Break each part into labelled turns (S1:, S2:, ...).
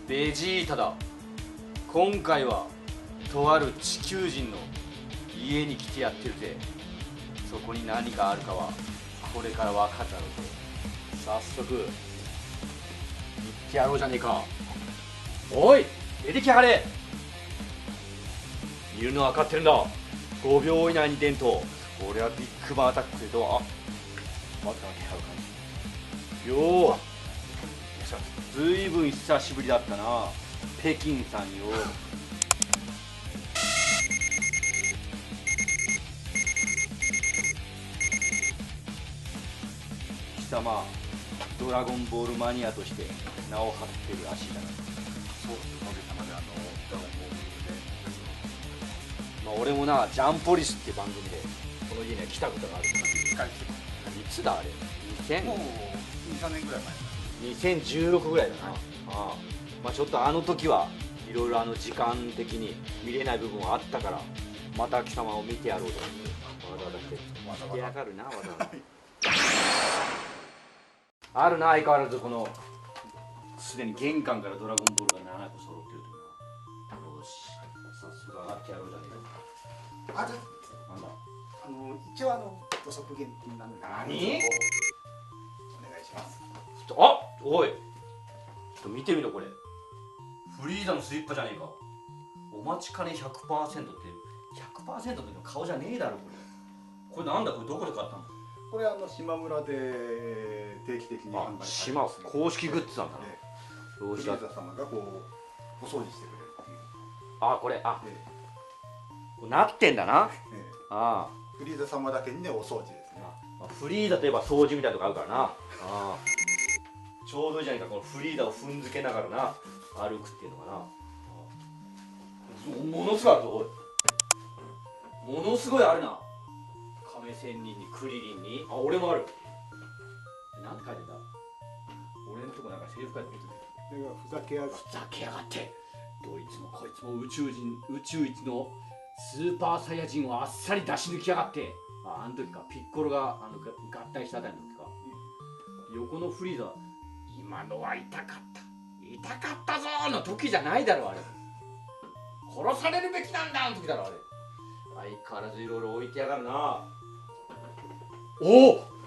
S1: ベジータだ。今回はとある地球人の家に来てやってるぜ。そこに何があるかはこれから分かったろうぜ。早速行ってやろうじゃねえか。おい、出てきやがれ。いるのは分かってるんだ。5秒以内に出んと俺はビッグバンアタックすると。あ、またやる感じよう。ずいぶん久しぶりだったな、北京さんよ。貴様、ドラゴンボールマニアとして名を張ってるらしいだな。
S2: そう、おかげさまでドラゴンボールで、
S1: まあ、俺もな、ジャンポリスって番組でこの家には来たことがあるから。
S2: 一回来てます。
S1: いつだあれ、
S2: もう2、3年ぐらい
S1: 2016ぐらいだな。ああ、まあ、ちょっとあの時はいろいろ時間的に見れない部分はあったから、また貴様を見てやろうと思ってわざわざ来て。来てやがるな、わざわざ。あるな、相変わらずこのすでに玄関からドラゴンボールが7個揃ってるとな。よし、早速上がってやろうじゃねえか。
S2: あ、じゃ
S1: なんだ、
S2: 一応土足限定なので、
S1: 何？
S2: お願いします。
S1: あ、おい、ちょっと見てみろこれ。フリーザのスリッパじゃねえか。お待ちかね 100% って 100% の時の顔じゃねえだろこれ。これなんだ、これどこで買ったの？
S2: これ島村で定期的に販売されて
S1: 島
S2: ますね。
S1: 公式グッズなんだな。
S2: フリ
S1: どうした
S2: ーザ様がこうお掃除してくれるっていう。
S1: あ、これ、あ、
S2: え
S1: これなってんだな。
S2: ええ
S1: あ
S2: フリーザ様だけにね、お掃除ですね。
S1: あ、フリーザといえば掃除みたいなとこあるからな。ああ、ちょうどいいじゃないか、このフリーザを踏んづけながらな歩くっていうのかな。ああ、ものすごいあるぞ。おい、ものすごいあるな。亀仙人にクリリンに、あ、俺もある。なんて書いてんだ。俺のとこなんかセリフ書いてる。
S2: ふざけやがって。
S1: ふざけやがって。どいつもこいつも宇宙一のスーパーサイヤ人をあっさり出し抜きやがって。あの時か、ピッコロが合体したあたりの時か。横のフリーザ、今のは痛かったぞーの時じゃないだろあれ。殺されるべきなんだの時だろあれ。相変わらずいろいろ置いてやがるな。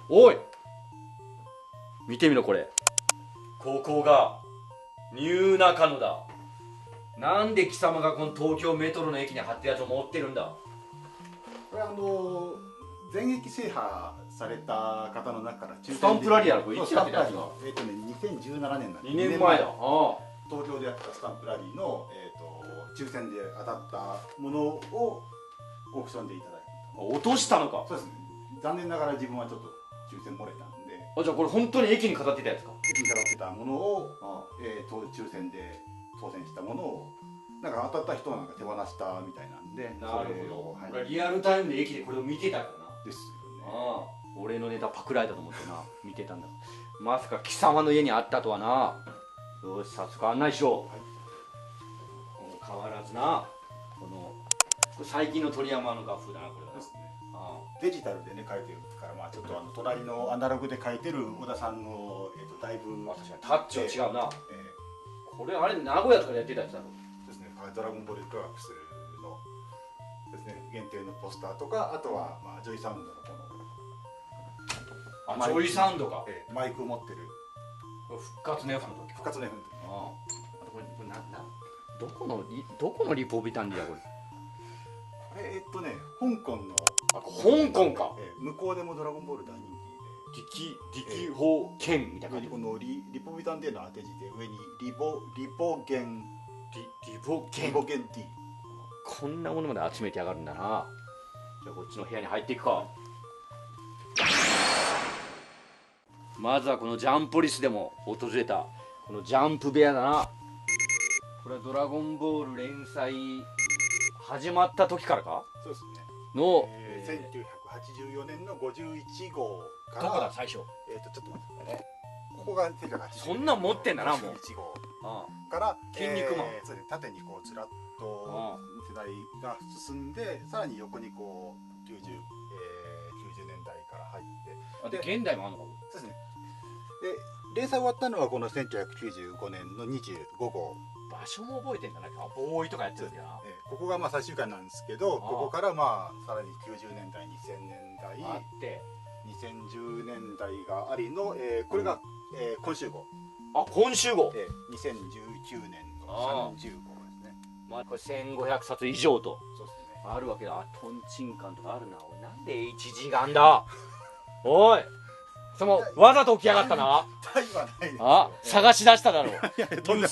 S1: おい、見てみろこれ。ここがニューナカノだ。なんで貴様がこの東京メトロの駅に貼ってるやつを持ってるんだ。
S2: これ全駅制覇された方の中から抽選で
S1: スタンプラリーやろこれ。いつやってたやつが。
S2: 2017年なんで
S1: 2年前だ。ああ、
S2: 東京でやったスタンプラリーの、抽選で当たったものをオークションでいただいた。
S1: 落としたのか。
S2: そうですね。残念ながら自分はちょっと抽選漏れたんで、
S1: あ、じゃあこれ本当に駅に飾ってたやつか。
S2: 駅に飾ってたものを、
S1: あ
S2: 抽選で当選したものをなんか当たった人はなんか手放したみたいなんで、
S1: あ、なる
S2: それを、
S1: ほど。
S2: はい、
S1: 俺リアルタイムで駅でこれを見てたからな。
S2: ですよね。
S1: ああ、俺のネタパクられたと思ってな見てたんだ。まさか貴様の家にあったとはな。よし、早速案内しよう。
S2: はい、
S1: 変わらずな、これ最近の鳥山の画風だなこれは。
S2: ですね。
S1: あ
S2: デジタルでね書いてるから、まあちょっと隣のアナログで書いてる小田さんの、だいぶ
S1: あ、確かにタッチは違うな。
S2: え
S1: これあれ名古屋とかでやってたやつだろ。
S2: ですね。ドラゴンボールクラックスのですね、限定のポスターとか、あとはまあジョイサウンドのこの
S1: ジョイサウンドか。
S2: マイクを持ってる
S1: これ復活の F の時か。
S2: 復活の F の時。
S1: ああ、これどこのリポビタンディだこれ。
S2: これ香港の、
S1: あ、香港か。
S2: 向こうでもドラゴンボール大人
S1: 力砲剣みたいな感じ。
S2: 気で、このリポビタン D の当て字で上にリボゲンD、
S1: こんなものまで集めてやがるんだな。じゃあこっちの部屋に入っていくか。まずはこのジャンポリスでも訪れたこのジャンプ部屋だな。これはドラゴンボール連載始まった時からか
S2: そうですね。
S1: の、
S2: 1984年の51号から、
S1: どこだ最初。
S2: ちょっと待ってくださいね。ここが1980
S1: そんなん持ってんだなもう。
S2: 51号
S1: あ
S2: から
S1: 筋肉マン
S2: そうですね、縦にこうずらっと世代が進んで、さらに横にこう90年代から入って、
S1: あ、で現代もあんのか。
S2: そうですね。で連載終わったのはこの1995年の25号。
S1: 場所も覚えてんだな。ボーイとかやってるんだよな。
S2: ここがまあ最終回なんですけど、ここからまあさらに90年代2000年代
S1: あって
S2: 2010年代がありの、これが、今週号、
S1: 今週号、
S2: 2019年の30号ですね。
S1: まあこれ1500冊以上と
S2: そうですね。
S1: あるわけだ。トンチンカンとかあるな。おいなんで HG があんだおい、わざと起きやがったな。
S2: タイはないですよ。
S1: 探し出しただろう。
S2: いやとんで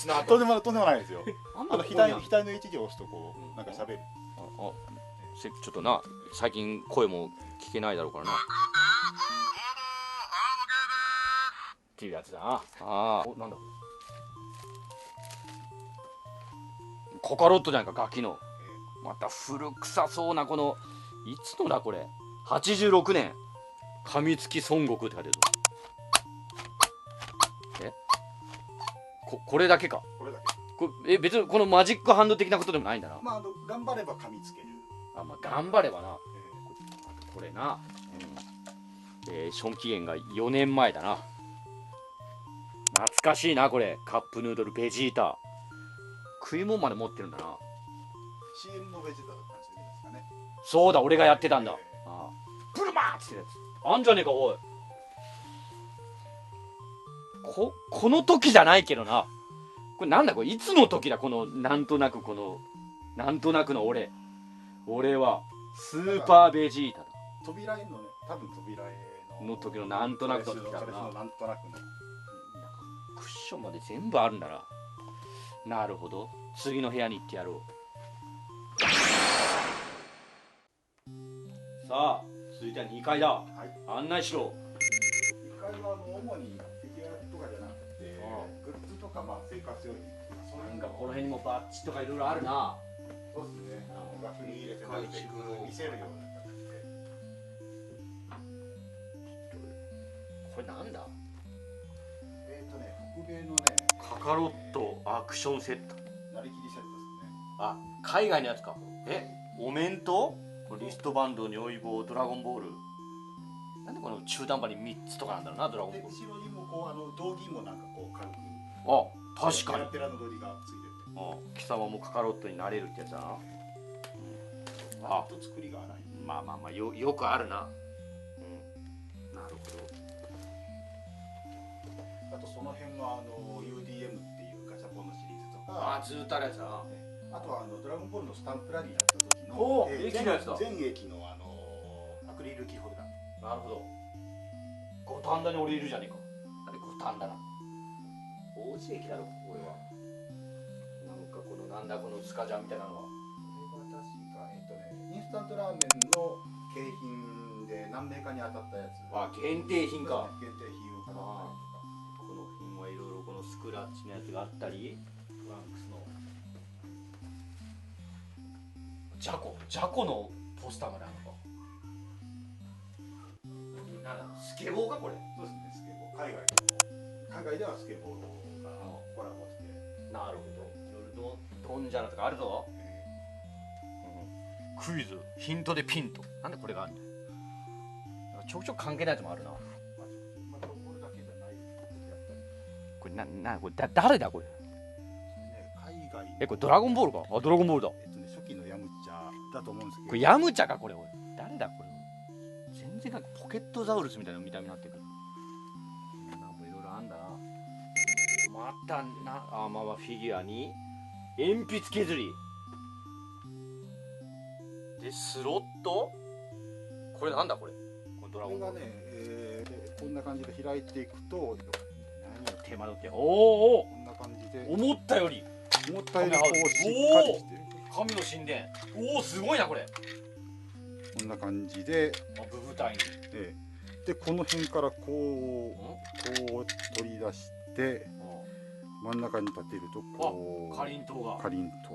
S2: もないですよ。額の1字を押すとこうなんか喋る。
S1: ちょっとな、最近声も聞けないだろうからな。っていうやつだな。なんだコカロットじゃないか、ガキの。また古臭そうなこの、いつのだこれ。86年神月孫悟空って書いてるぞ。これだけか。
S2: これだけ。
S1: 別にこのマジックハンド的なことでもないんだな。
S2: まあ頑張れば噛みつける。
S1: まあ頑張ればな。これな、賞味期限が4年前だな。懐かしいなこれ。カップヌードルベジータ。食い物まで持ってるんだな。
S2: CM のベジータだったんですかね。
S1: そうだ、俺がやってたんだ。ブルマーってやつあんじゃねえか。おい、この時じゃないけどな。これなんだこれ、いつの時だ。このなんとなくの俺はスーパーベジータだ。
S2: 扉絵のね、多分扉絵
S1: の時のなんとなくの時だな。
S2: なんとなくの
S1: クッションまで全部あるんだな。なるほど、次の部屋に行ってやろう。さあ続いては2階だ、はい、案内しろ。
S2: 1階は主にフィギュアとかじゃなくてグッズとかまあ生活用品、
S1: なんかこの辺にもバッジとかいろいろあるな。
S2: そうですね。額に入れてなるべく見せるような形で。
S1: これなんだ。
S2: 北米のね、
S1: カカロットアクションセット。
S2: なりきりセットですね。
S1: 海外のやつか。お面とリストバンド、如意棒、ドラゴンボール。なんでこの中途半端に3つとかなんだろうな、ドラゴンボール。
S2: 後ろにもこう道着もなんかこう軽く。
S1: 確かに。
S2: ペラペラの道着がついてて。
S1: 貴様もカカロットになれるってやつだな。
S2: と作りが荒い。
S1: まあよくあるな。なるほど。
S2: あとその辺のUDM っていうガチャポンのシリーズとか。
S1: ずっとあるやつだな。
S2: あとはドラゴンボールのスタンプラリーやった時の
S1: 駅のやつだ。
S2: 全駅のアクリルキーホルダー。
S1: なるほど。五反田に俺いるじゃねえか。あれ五反田な。王子駅だろ俺は。なんかなんだこのスカジャンみたいなのは。
S2: これは確かインスタントラーメンの景品で何名かに当たったやつ。
S1: 限定品か。
S2: 限定品を飾ったりとか。
S1: この辺はいろいろこのスクラッチのやつがあったり、トランクスのジャコのポスターまであるのか。なんだスケボーかこれ。
S2: そうですね、スケボー。海外ではスケボーがコラボして。
S1: なるほど。いろいろドンジャラとかあるぞ。クイズヒントでピンと。なんでこれがあるんだよ。ちょくちょく関係ないやつもあるな。
S2: またこれだけじゃない。
S1: これこれ誰だこれ。
S2: 海外。
S1: これドラゴンボールか。ドラゴンボールだ。
S2: 初期のヤムチャだと思うんですけど。
S1: これヤムチャかこれ。誰だこれ。全然なんかポケットザウルスみたいな見た目になってくる。なんかいろいろあんだな。またな、まあフィギュアに鉛筆削りでスロット。これなんだこれ。ドラゴンボール。
S2: これがね、こんな感じで開いていくと、
S1: 何を手間取って。こ
S2: んな感じで。
S1: 思ったより
S2: こうしっかりして。
S1: 神の神殿。すごいなこれ。
S2: こんな感じで。
S1: 部舞台に。
S2: でこの辺からこう取り出して。真ん中に立てるとこう
S1: かりんとうが。
S2: かりんと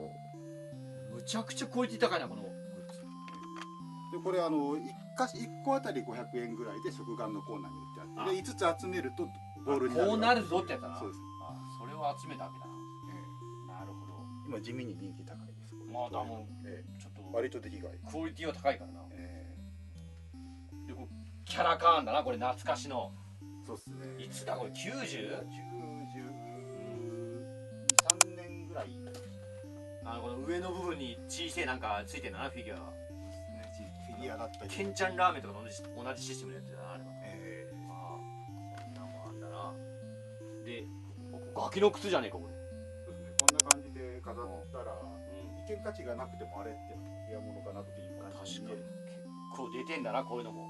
S1: う。むちゃくちゃクオリティ高いなこの。
S2: でこれ1個あたり500円ぐらいで食玩のコーナーに売ってあって、で5つ集めるとボールになる。
S1: こうなるぞってやつだな。
S2: そうです。
S1: それを集めたわけだな。なるほど。
S2: 今地味に人気高いです。
S1: まだもうちょっと
S2: 割と出来がいい。
S1: クオリティは高いからな。でキャラカーンだなこれ。懐かしの
S2: そうですね。
S1: いつだこれ 90？
S2: 93年ぐらいですね。
S1: この上の部分に小さいなんかついてるな、フィギュアが。
S2: フィギュアだったり。
S1: ケンちゃんラーメンとかと同じシステムのやつだな、あれは。ああ、こんなもんあんだな。で、ガキの靴じゃねえか、これ。
S2: そうですね。こんな感じで飾ったら、意見価値がなくてもあれってフィギュアものかなっていう感じで。
S1: 確かに。結構出てんだな、こういうのも。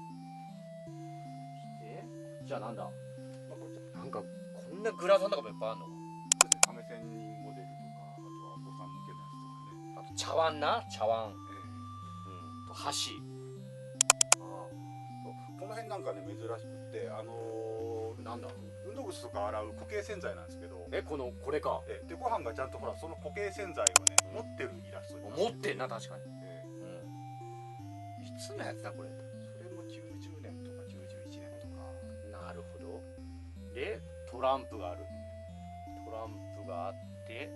S1: じゃあなんだ、なんかこんなグラサンとかもいっぱいあるの。
S2: 亀仙人モデルとか、あとはお子さん向けのやつとかね。
S1: あと茶碗な、茶碗、と箸。
S2: そうこの辺なんかね珍しくって
S1: なんだ、
S2: 運動靴とか洗う固形洗剤なんですけど、
S1: これか。
S2: でご飯がちゃんとほらその固形洗剤をね持ってるイラストに
S1: 持ってんな、確かに。
S2: い
S1: いつのやつだこれ。
S2: それも90年とか91年とか。
S1: なるほど。でトランプがある。トランプがあって、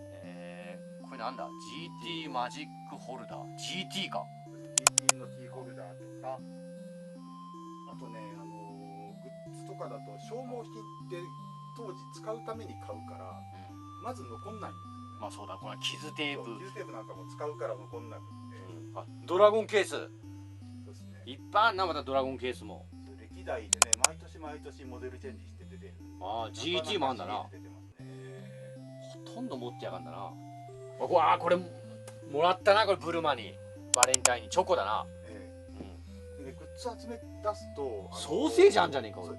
S1: これなんだ、 GT マジックホルダー。 GT か。
S2: GT のキーホルダーとか、あとねグッズとかだと消耗品って当時使うために買うからまず残んないんですよね。
S1: まあそうだ、これ傷テープ。
S2: 傷テープなんかも使うから残んなくて、
S1: あ、ドラゴンケース
S2: そうですね。
S1: いっぱいあんな、またドラゴンケースも。
S2: 歴代でね毎年毎年モデルチェンジして出てる。
S1: ああ、GT もあんだな。
S2: 出てますね。
S1: ほとんど持ってやがんだな。わあ、これもらったな、これブルマに。バレンタインにチョコだな。
S2: でグッズ集め出すと
S1: ソーセージあんじゃねえか、俺。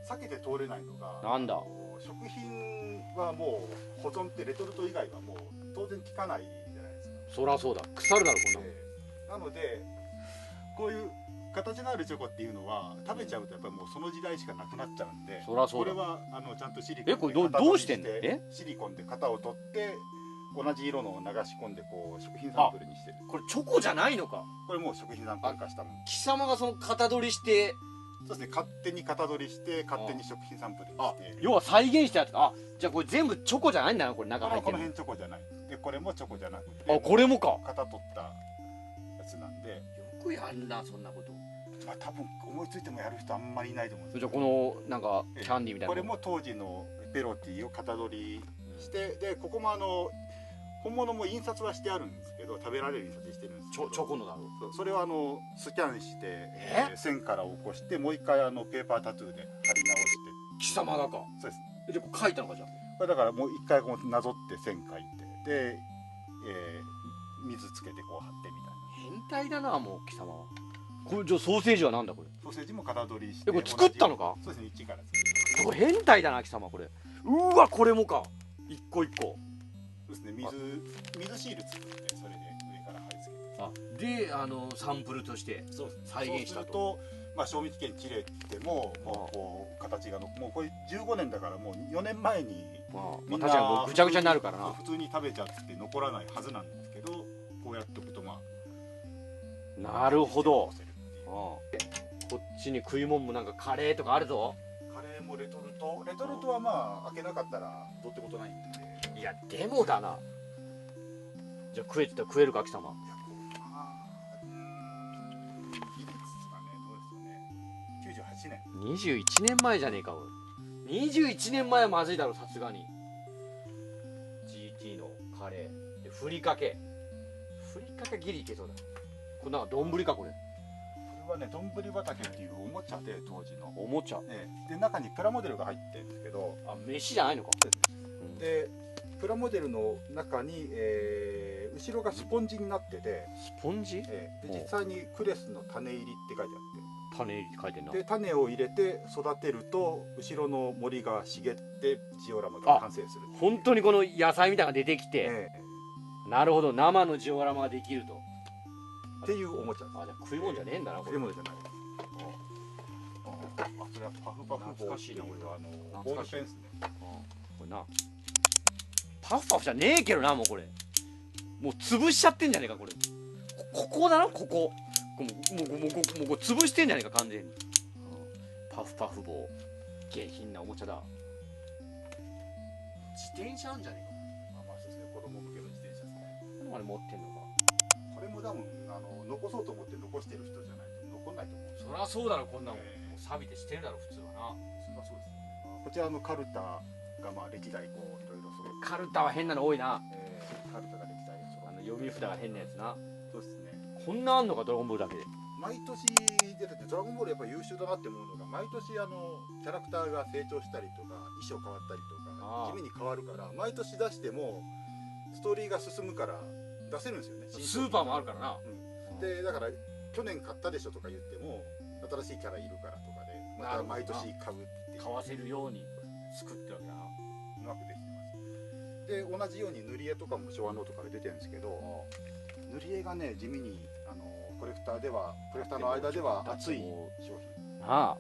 S2: 避けて通れないのが
S1: なんだ、
S2: 食品はもう保存ってレトルト以外はもう当然効かないじゃないですか。
S1: そらそうだ、腐るだろこんなもん。
S2: なのでこういう形のあるチョコっていうのは食べちゃうとやっぱりもうその時代しかなくなっちゃうんで、
S1: そらそうだ。
S2: これはちゃんとシリコンで
S1: これどうしてんの？
S2: シリコンで型を取って同じ色のを流し込んでこう食品サンプルにしてる。
S1: これチョコじゃないのか。
S2: これもう食品サンプル化したもの。
S1: 貴様がその型取りして。
S2: そうですね、勝手に型取りして勝手に食品サンプルにして。
S1: 要は再現したやつ。あ、じゃあこれ全部チョコじゃないんだな、これ中入ってる。
S2: この辺チョコじゃないで、これもチョコじゃなくて、
S1: あ、これもか。
S2: 型取ったやつなんで。
S1: よくやんな、そんなこと。
S2: まあ多分思いついてもやる人あんまりいないと思うんです。
S1: じゃあこのなんかキャンディーみたいな、
S2: これも当時のペロティを型取りして、でここも本物も印刷はしてあるんですけど、食べられる印刷してるんですけど、
S1: チョコのだろ
S2: う。それはスキャンして、線から起こしてもう一回ペーパータトゥーで貼り直して。
S1: 貴様だか。
S2: そうです。
S1: でこれ書いたのか、じゃあ。
S2: これだからもう一回こうなぞって線書いて、で、水つけてこう貼ってみたいな。
S1: 変態だな、もう貴様は。これじゃあソーセージはなんだこれ。
S2: ソーセージも型取りして。
S1: これ作ったのか。
S2: そうですね、一から作った。
S1: これ変態だな、貴様これ。うわ、これもか。一個一個。
S2: そうですね、水シール作ってそれで上から貼り付けて。
S1: でサンプルとして再現したと。
S2: そうすると、まあ、賞味期限切れてももうこう形がもうこれ15年だからもう4年前にみんな
S1: 確かにもうぐちゃぐちゃになるからな。
S2: 普通に食べちゃって残らないはずなんですけど、こうやっておくとまあ
S1: なるほど。こっちに食い物もなんかカレーとかあるぞ。
S2: カレーもレトルトはまあ開けなかったらどうってことないんで。
S1: いやでもだな。じゃあ食えって言ったら食えるか、貴様。21年前じゃねえか、おい。21年前はまずいだろ、さすがに。 GT のカレーでふりかけギリいけそうだ。これなんか丼か、これ。
S2: これはね、丼畑っていうおもちゃで、当時の
S1: おもちゃ、
S2: で中にプラモデルが入ってるんですけど、
S1: あ、飯じゃないのか。
S2: でプラモデルの中に、後ろがスポンジになってて、
S1: スポンジ、
S2: で実際にクレスの種入りって書いてあって、
S1: 種入りって書いてんな。
S2: で種を入れて育てると後ろの森が茂ってジオラマが完成する。
S1: 本当にこの野菜みたいなのが出てきて、なるほど、生のジオラマができると
S2: っていうおもちゃです。
S1: あ、じゃあ食い物じゃねえんだな、これ。
S2: 食い物じゃない。それはパフパフボーっていうボールペンですね。
S1: これな、パフパフじゃねえけどな、もうこれもう潰しちゃってんじゃねえか、これ。ここだろ、ここもう潰してんじゃねえか、完全に。パフパフ棒、下品なおもちゃだ。自転車あんじゃねえか。
S2: まあそうですね、子供向けの自転車ですね。
S1: これ持ってんのか。
S2: これも多分残そうと思って残してる人じゃないと残んないと思う。
S1: そりゃそうだろ、こんなもん。もう錆びてしてるだろ、普通はな。
S2: 普通はそうですね。こちらのカルタがまあ歴代こういろいろ揃って、
S1: カルタは変なの多いな。
S2: カルタが歴代揃って、
S1: 読み札が変なやつな。
S2: そうですね。
S1: こんなあんのか、ドラゴンボールだけで。
S2: 毎年出てて、ドラゴンボールやっぱ優秀だなって思うのが、毎年キャラクターが成長したりとか衣装変わったりとか地味に変わるから、毎年出してもストーリーが進むから出せるんですよね。
S1: スーパーもあるからな。
S2: でだから去年買ったでしょとか言っても、新しいキャラいるからとかでまた毎年買うっていう、
S1: 買わせるように作ってるわけだな。
S2: うまくできてます。で同じように塗り絵とかも昭和ノートから出てるんですけど、塗り絵がね地味にコレクターの間では熱い商品
S1: なあ。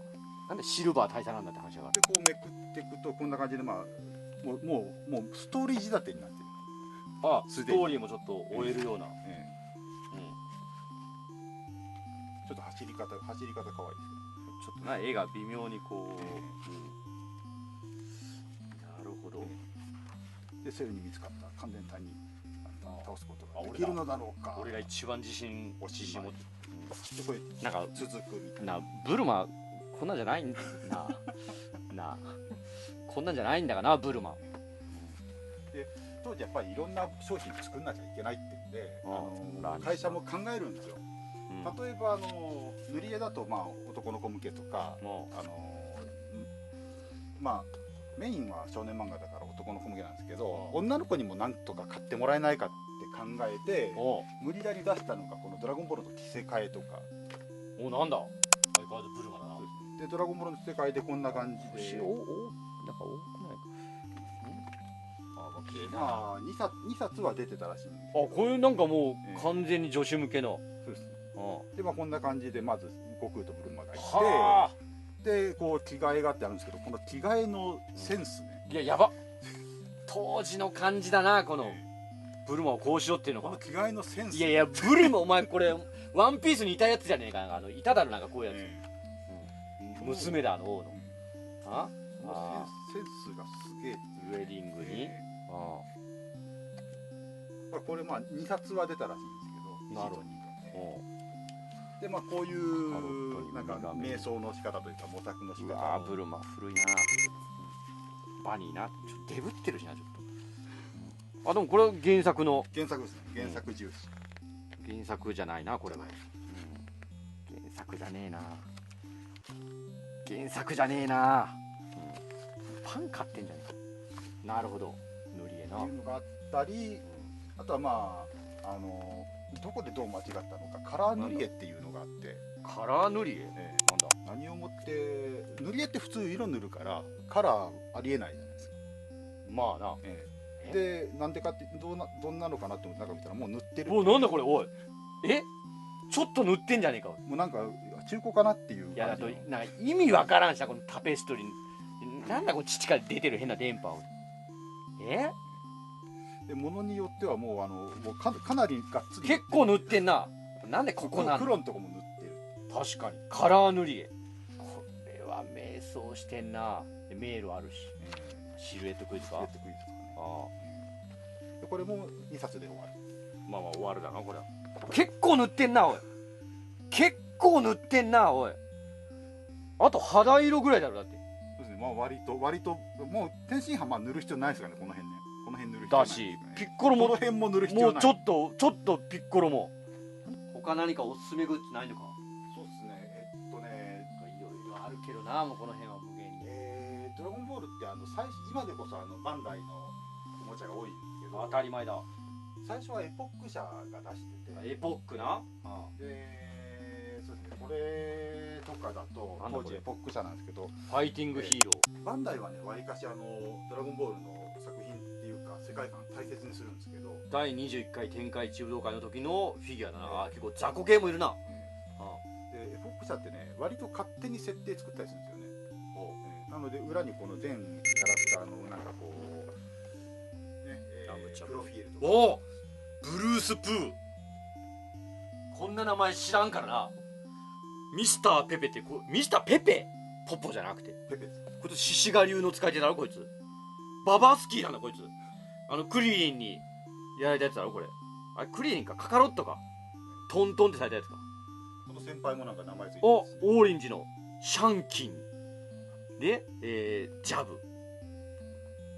S1: なんでシルバー大佐なんだって話だから。
S2: でこうめくっていくとこんな感じで、まあもうストーリー仕立てになってる。
S1: あ、ストーリーもちょっと終えるような。
S2: ちょっと走り方可愛いですけど、ちょ
S1: っとな、絵が微妙にこう、なるほど。
S2: でセルに見つかった完全体に倒すことができるのだろうか。
S1: 俺が一番自信持って、
S2: でこれなんか続くみたい
S1: な。ブルマこんなんじゃないんだな。こんなんじゃないんだかな、ブルマ。
S2: で当時やっぱりいろんな商品作んなきゃいけないって言うんで、会社も考えるんですよ。例えば塗り絵だとまあ男の子向けとか、まあメインは少年漫画だから男の子向けなんですけど、女の子にもなんとか買ってもらえないかって考えて無理やり出したのがこの「ドラゴンボール」の着せ替えとか。
S1: お、なんだ、相変わらずブルマだな。
S2: でドラゴンボールの着せ替えでこんな感じで、
S1: なんか多くないか。
S2: まあ2冊は出てたらしいんですけど、
S1: こういうなんかもう完全に女子向けの。
S2: そうですね。でまあこんな感じでまず悟空とブルマがいて、でこう着替えがってあるんですけど、この着替えのセンスね、
S1: いや、やば。当時の感じだな、このブルマをこうしろっていうのが。
S2: この着替えのセンス、
S1: いやいや、ブルマお前これワンピースにいたやつじゃねえか。いただろ、なんかこういうやつ。娘だ、王の。
S2: センスがすげえ。
S1: ウェディングに。
S2: これまあ2冊は出たらしいんですけど、
S1: なるほど。
S2: でまあこういうなんか瞑想の仕方というか模索の仕方。
S1: ブルマ古いな。バニーな、ちょっとデブってるしな、ちょっと。でもこれは原作の。
S2: 原作ですね。原作重視。
S1: 原作じゃないな、これは。原作じゃねえな。原作じゃねえな。パン買ってんじゃねえか。なるほど。塗り絵な。
S2: っていうのがあったり、あとはまあどこでどう間違ったのか、カラー塗り絵っていうのがあって。
S1: カラー塗り絵、なんだ。
S2: 何をもって塗り絵って普通色塗るからカラーありえないじゃないですか。
S1: まあな。
S2: でなんでかってどんなのかなって思って中見たらもう塗ってる。
S1: なんだこれ、おい。ちょっと塗ってんじゃねえか。
S2: もうなんか中古かなっていう。
S1: いや、だとなんか意味わからんし、このタペストリー。なんだこの父から出てる変な電波を。
S2: で物によってはもうかなりがっつり
S1: 結構塗ってんな。なんでここなの。
S2: 黒のとこも塗ってる。
S1: 確かにカラー塗り絵。これは迷走してんな。で迷路あるし、シルエットクイズか。
S2: シルエットクイズとかね。でこれも2冊で終わる。
S1: まあ終わるだな、これは。結構塗ってんな、おい。結構塗ってんな、おい。あと肌色ぐらいだろ、だって。
S2: そうですね。まあ割ともう天津飯塗る必要ないですからね、この辺ね。この辺塗る必要ないですね。
S1: だしピッコロも
S2: この辺も塗る必要ない。
S1: もうちょっとピッコロも。他何かおすすめグッズないのか。
S2: そうですね。
S1: いろいろあるけどな、もうこの辺は無限に。
S2: ドラゴンボールって今でこそバンダイのおもちゃが多いんですけど、
S1: 当たり前だ。
S2: 最初はエポック社が出してて。
S1: エポックな。
S2: でそうですね。これとかだと当時エポック社なんですけど、
S1: ファイティングヒーロー。
S2: バンダイはね、わりかしドラゴンボールの作品っていうか世界観大切にするんですけど、
S1: 第21回天下一武道会の時のフィギュアだな。結構雑魚系もいるな。
S2: でエポック社ってね、割と勝手に設定作ったりするんですよね。なので裏にこの全キャラクターのなんかこうね、プロフィールとか。
S1: おブルース・プー。こんな名前知らんからな。ミスター・ペペってミスター・ペペポッポじゃなくて
S2: ペペです。
S1: こいつ獅子我流の使い手だろ、こいつ。ババスキーなんだ、こいつ。クリリンにやられたやつだろ、これ。あれクリリンか、カカロットか。トントンってされたやつか。
S2: この先輩もなんか名前ついてます。
S1: オーリンジのシャンキン。で、ジャブ。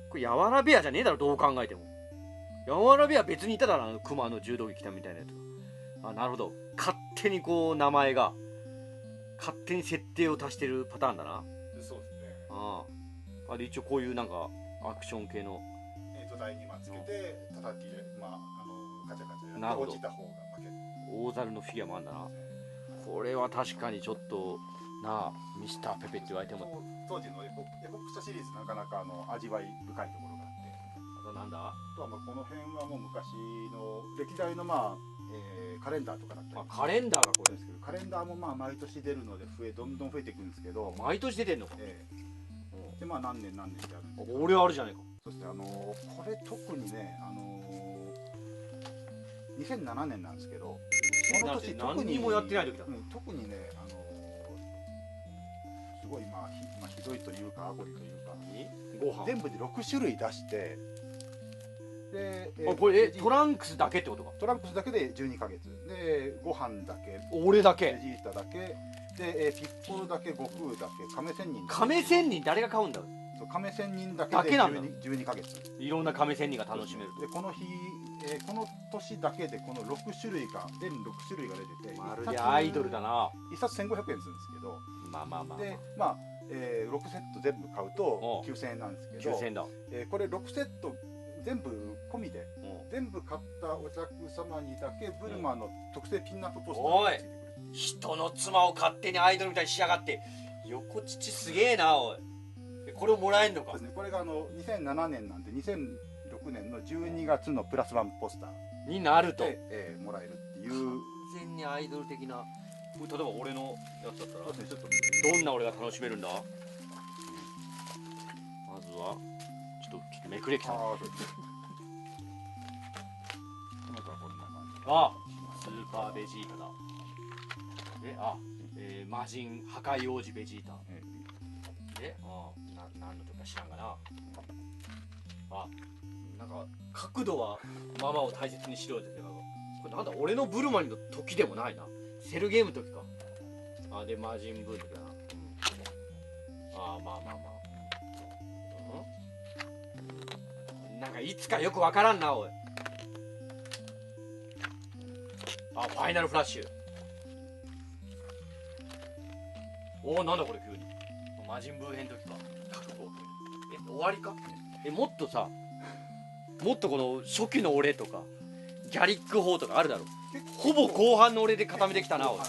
S1: これ、ヤワラベアじゃねえだろ、どう考えても。ヤワラベア別にいただろ、クマの柔道着着たみたいなやつが。あ、なるほど。勝手にこう、名前が、勝手に設定を足してるパターンだな。
S2: そうですね。
S1: あで、一応こういうなんか、アクション系の。
S2: 台につけて、叩きで、ガチャガチャ
S1: なるほど。
S2: 落ちた方が負ける。
S1: 大猿のフィギュアもあるんだな。これは確かにちょっとなあ、ミスターペペって言われても。
S2: 当時のエポック社シリーズなかなか味わい深いところがあって、
S1: あとなんだ、
S2: あとはこの辺はもう昔の歴代のカレンダーとかだったり、
S1: カレンダーがこれ
S2: ですけど、カレンダーも毎年出るのでどんどん増えていくんですけど、
S1: 毎年出てんのか。
S2: で何年何年ってあるんですけど、
S1: 俺あるじゃねえか。
S2: そしてこれ特にね、2007年なんですけど、この年
S1: 何にもやってない時だ。
S2: 特にね、すごいひどいというかアゴリというか、
S1: ご飯
S2: 全部で6種類出して、で、
S1: これトランクスだけってことか。
S2: トランクスだけで12ヶ月で、ご飯だけ、
S1: 俺だけ、
S2: ベジータだけで、ピッコロだけ、悟空だけ、亀仙人、
S1: 亀仙人誰が買うんだ。
S2: 亀仙人だけで12ヶ月、
S1: いろんな亀仙人が楽しめると。
S2: でこの年だけでこの6種類が全6種類が出てて、
S1: まるでアイドルだな。
S2: 1冊1500円するんですけど、で6セット全部買うと9000円なんですけど、
S1: 9000円だ。
S2: これ6セット全部込みで、全部買ったお客様にだけブルマの特製ピンナップポスターがついてくる。
S1: 人の妻を勝手にアイドルみたいにしやがって、横乳すげえな。おい、これをもらえんのか。
S2: これが2007年なんで2006年の12月のプラスワンポスター
S1: になると、
S2: もらえるっていう。
S1: 完全にアイドル的な。例えば俺のやつだったら、
S2: ちょっと
S1: どんな俺が楽しめるんだ。まずはちょっとめくれきた。あ、スーパーベジータだ。魔人破壊王子ベジータ。何のとか知らんがな。なんか角度はママを大切にしろよって。これなんだ、俺のブルマリの時でもないな。セルゲームの時か。で魔人ブーの時だな。なんかいつかよくわからんな、おい。ファイナルフラッシュ。なんだこれ急に。魔人ブー編の時か。覚悟。終わりか。もっとさ、もっとこの初期の俺とかギャリック砲とかあるだろ。ほぼ後半の俺で固めてきたな。俺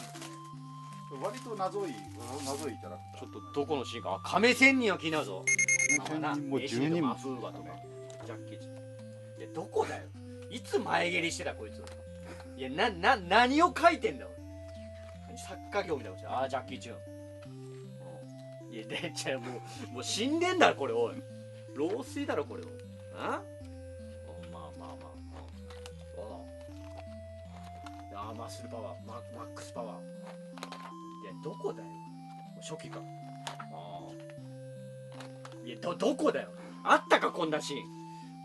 S2: 割と謎いキャラクター。
S1: ちょっとどこのシーンか。亀仙人は気になるぞ。
S2: 亀仙人も10人も。
S1: マフーバとかジャッキーチ。いやどこだよ。いつ前蹴りしてたこいつ。いや何を書いてんだ俺。作家業みたいなこと。ジャッキーチューン。いやでじゃもう死んでんだろこれ。おい老衰だろこれ。マッスルパワー、マックスパワー。いやどこだよ。初期か。いやどこだよ。あったかこんなシーン。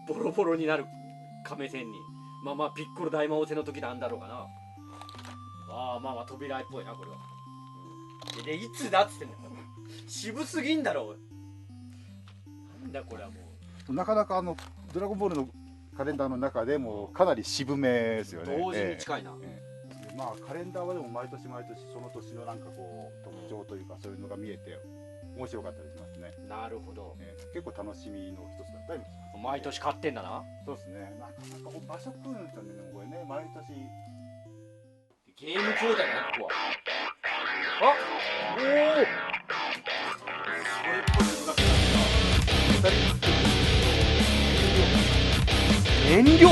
S1: ボロボロになる亀仙人。ピッコロ大魔王戦の時なんだろうかな。扉絵っぽいなこれは。でいつだっつってんだよ。渋すぎんだろおい。なんだこれはも
S2: う。なかなかドラゴンボールのカレンダーの中でもかなり渋めですよね。
S1: 同時に近いな。
S2: カレンダーはでも毎年毎年その年のなんかこう特徴というかそういうのが見えて面白かったりしますね。
S1: なるほど。
S2: 結構楽しみの一つだったりもします。
S1: 毎年買ってんだな。
S2: そうですね。なかなか場所食うんですよね。これね毎年。
S1: ゲーム兄弟なここは。燃料。